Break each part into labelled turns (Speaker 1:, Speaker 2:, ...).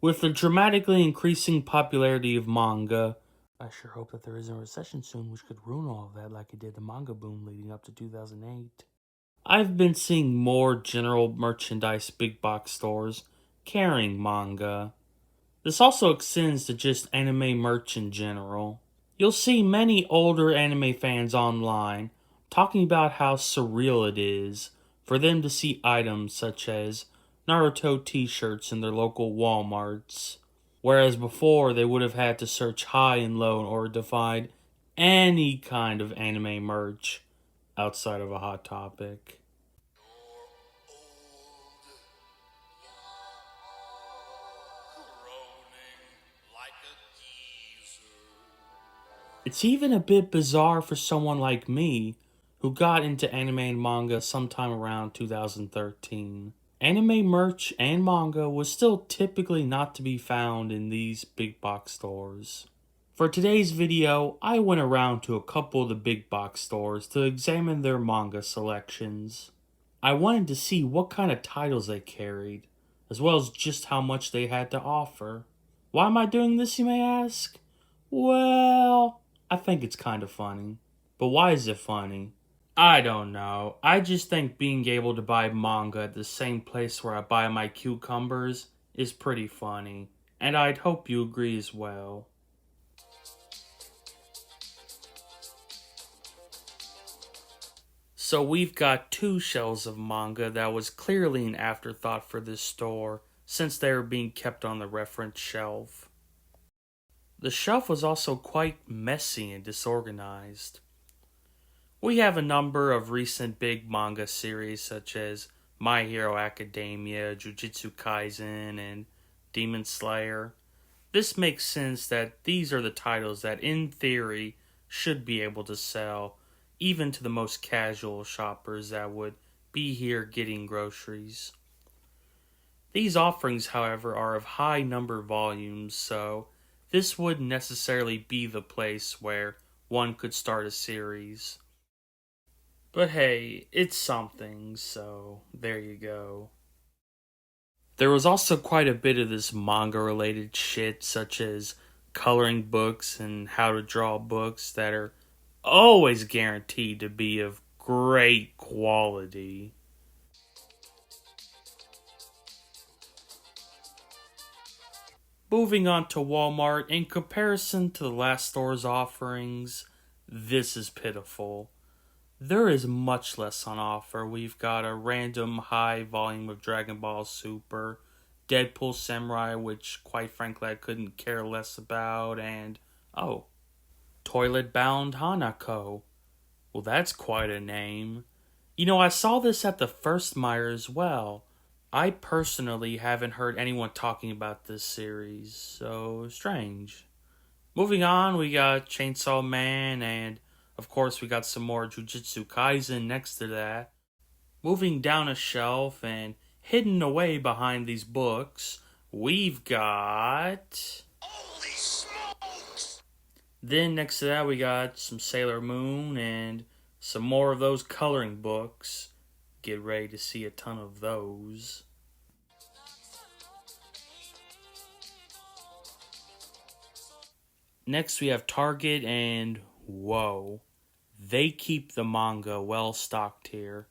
Speaker 1: With the dramatically increasing popularity of manga, I sure hope that there isn't a recession soon which could ruin all of that like it did the manga boom leading up to 2008. I've been seeing more general merchandise big box stores carrying manga. This also extends to just anime merch in general. You'll see many older anime fans online talking about how surreal it is for them to see items such as Naruto t shirts in their local Walmarts, whereas before they would have had to search high and low in order to find any kind of anime merch outside of a Hot Topic. It's even a bit bizarre for someone like me who got into anime and manga sometime around 2013. Anime merch and manga was still typically not to be found in these big box stores. For today's video, I went around to a couple of the big box stores to examine their manga selections. I wanted to see what kind of titles they carried, as well as just how much they had to offer. Why am I doing this, you may ask? Well, I think it's kind of funny. But why is it funny? I don't know. I just think being able to buy manga at the same place where I buy my cucumbers is pretty funny. And I'd hope you agree as well. So we've got two shelves of manga that was clearly an afterthought for this store since they were being kept on the reference shelf. The shelf was also quite messy and disorganized. We have a number of recent big manga series such as My Hero Academia, Jujutsu Kaisen, and Demon Slayer. This makes sense that these are the titles that, in theory, should be able to sell, even to the most casual shoppers that would be here getting groceries. These offerings, however, are of high number volumes, so this wouldn't necessarily be the place where one could start a series. But hey, it's something, so there you go. There was also quite a bit of this manga related shit, such as coloring books and how to draw books that are always guaranteed to be of great quality. Moving on to Walmart, in comparison to the last store's offerings, this is pitiful. There is much less on offer. We've got a random high volume of Dragon Ball Super, Deadpool Samurai, which quite frankly I couldn't care less about, and oh, Toilet Bound Hanako. Well, that's quite a name. You know, I saw this at the First Mire as well. I personally haven't heard anyone talking about this series, so strange. Moving on, we got Chainsaw Man, and of course we got some more Jujutsu Kaisen next to that. Moving down a shelf and hidden away behind these books, we've got... Holy smokes! Then next to that we got some Sailor Moon and some more of those coloring books. Get ready to see a ton of those. Next we have Target, and whoa, they keep the manga well stocked here.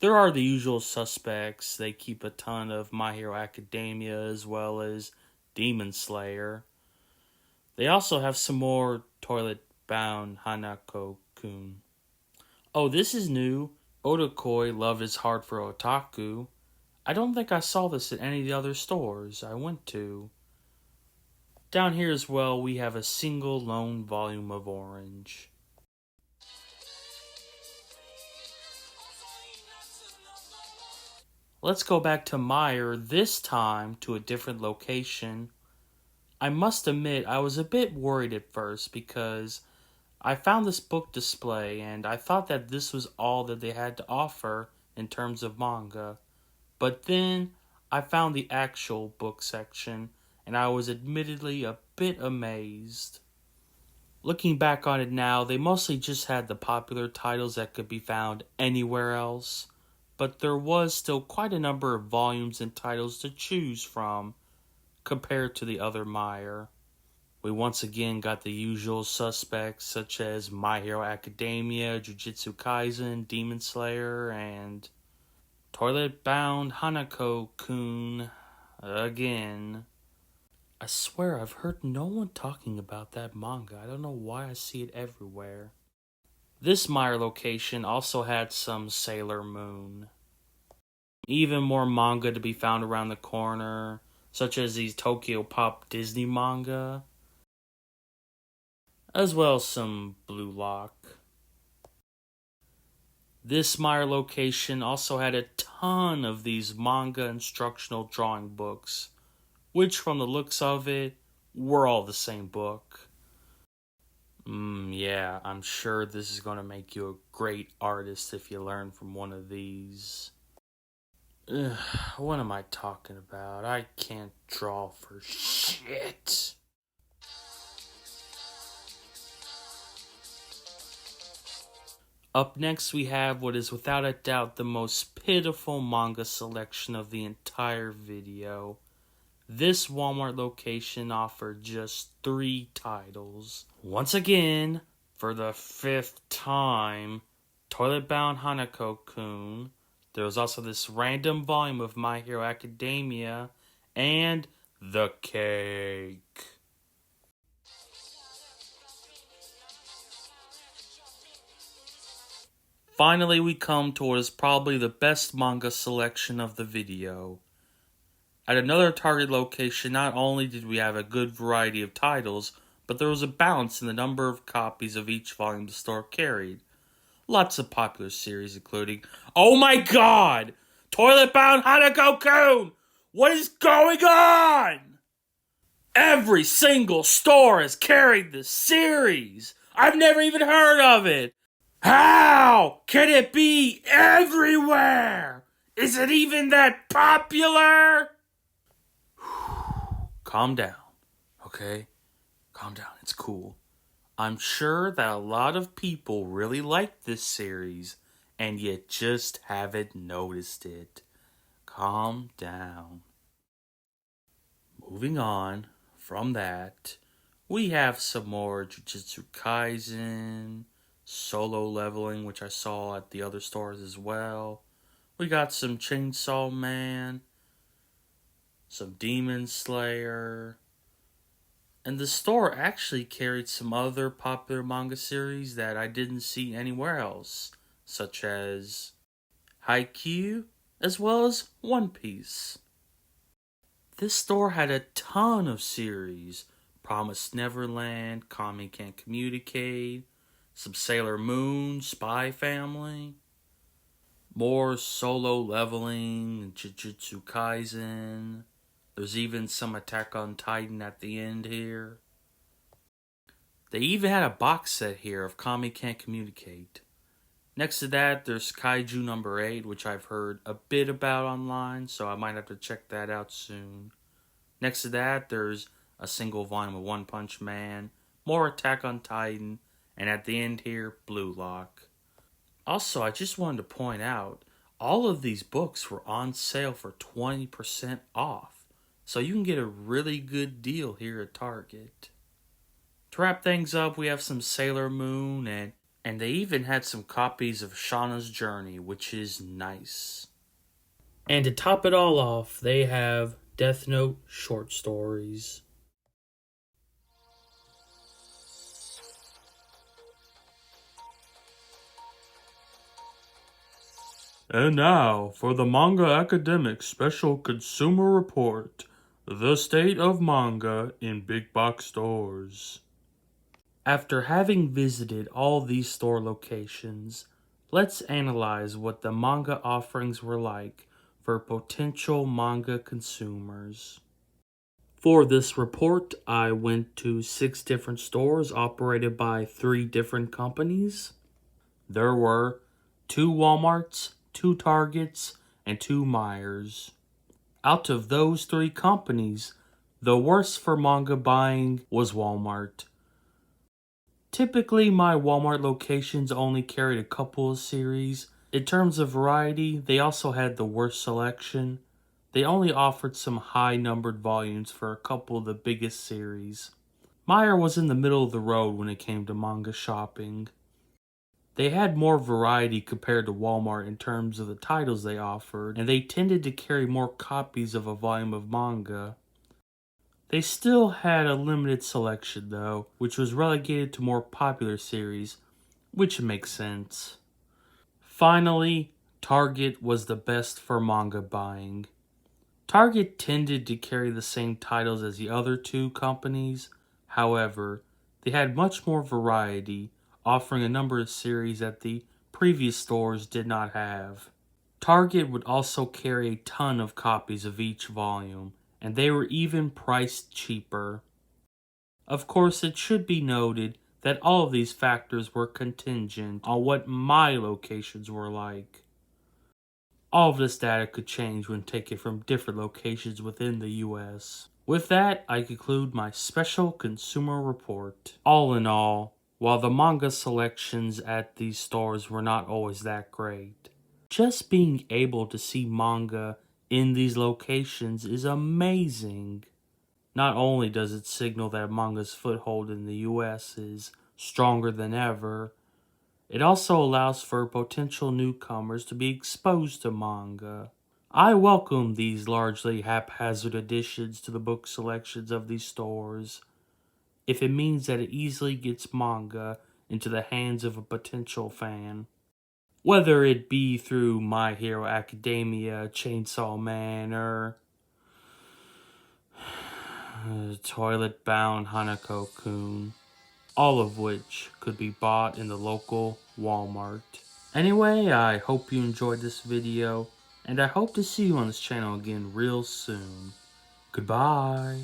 Speaker 1: There are the usual suspects. They keep a ton of My Hero Academia as well as Demon Slayer. They also have some more Toilet Bound Hanako-kun. Oh, this is new. Otakoi, Love is Hard for Otaku. I don't think I saw this at any of the other stores I went to. Down here as well, we have a single lone volume of Orange. Let's go back to Meyer, this time to a different location. I must admit, I was a bit worried at first because I found this book display and I thought that this was all that they had to offer in terms of manga. But then I found the actual book section and I was admittedly a bit amazed. Looking back on it now, they mostly just had the popular titles that could be found anywhere else, but there was still quite a number of volumes and titles to choose from, compared to the other Meyer. We once again got the usual suspects such as My Hero Academia, Jujutsu Kaisen, Demon Slayer, and Toilet Bound Hanako-kun again. I swear I've heard no one talking about that manga. I don't know why I see it everywhere. This Meyer location also had some Sailor Moon. Even more manga to be found around the corner, such as these Tokyo Pop Disney manga, as well as some Blue Lock. This Meyer location also had a ton of these manga instructional drawing books, which from the looks of it, were all the same book. Yeah, I'm sure this is going to make you a great artist if you learn from one of these. Ugh, what am I talking about? I can't draw for shit. Up next we have what is without a doubt the most pitiful manga selection of the entire video. This Walmart location offered just 3 titles. Once again, for the 5th time, Toilet Bound Hanako-kun. There was also this random volume of My Hero Academia, and The Cake. Finally, we come to what is probably the best manga selection of the video. At another target location, not only did we have a good variety of titles, but there was a balance in the number of copies of each volume the store carried. Lots of popular series including, oh my god! Toilet Bound Hanako-kun! What is going on? Every single store has carried this series! I've never even heard of it! How can it be everywhere? Is it even that popular? Calm down, okay? Calm down, it's cool. I'm sure that a lot of people really like this series, and you just haven't noticed it. Calm down. Moving on from that, we have some more Jujutsu Kaisen, Solo Leveling, which I saw at the other stores as well. We got some Chainsaw Man, some Demon Slayer, and the store actually carried some other popular manga series that I didn't see anywhere else, such as Haikyuu, as well as One Piece. This store had a ton of series: Promised Neverland, Kami Can't Communicate, some Sailor Moon, Spy Family, more Solo Leveling, Jujutsu Kaisen. There's even some Attack on Titan at the end here. They even had a box set here of Kami Can't Communicate. Next to that, there's Kaiju number 8, which I've heard a bit about online, so I might have to check that out soon. Next to that, there's a single volume of One Punch Man, more Attack on Titan, and at the end here, Blue Lock. Also, I just wanted to point out, all of these books were on sale for 20% off. So you can get a really good deal here at Target. To wrap things up, we have some Sailor Moon, and they even had some copies of Shauna's Journey, which is nice. And to top it all off, they have Death Note short stories. And now, for the Manga Academic Special Consumer Report. The state of manga in big box stores. After having visited all these store locations, let's analyze what the manga offerings were like for potential manga consumers. For this report, I went to 6 different stores operated by 3 different companies. There were 2 Walmarts, 2 Targets, and 2 Meyers. Out of those 3 companies, the worst for manga buying was Walmart. Typically, my Walmart locations only carried a couple of series. In terms of variety, they also had the worst selection. they only offered some high-numbered volumes for a couple of the biggest series. Meyer was in the middle of the road when it came to manga shopping. They had more variety compared to Walmart in terms of the titles they offered, and they tended to carry more copies of a volume of manga. They still had a limited selection, though, which was relegated to more popular series, which makes sense. Finally, Target was the best for manga buying. Target tended to carry the same titles as the other two companies. However, they had much more variety, offering a number of series that the previous stores did not have. Target would also carry a ton of copies of each volume, and they were even priced cheaper. Of course, it should be noted that all of these factors were contingent on what my locations were like. All of this data could change when taken from different locations within the US. With that, I conclude my special consumer report. All in all, while the manga selections at these stores were not always that great, just being able to see manga in these locations is amazing. Not only does it signal that manga's foothold in the US is stronger than ever, it also allows for potential newcomers to be exposed to manga. I welcome these largely haphazard additions to the book selections of these stores, if it means that it easily gets manga into the hands of a potential fan. Whether it be through My Hero Academia, Chainsaw Man, or Toilet Bound Hanako-kun, all of which could be bought in the local Walmart. Anyway, I hope you enjoyed this video, and I hope to see you on this channel again real soon. Goodbye.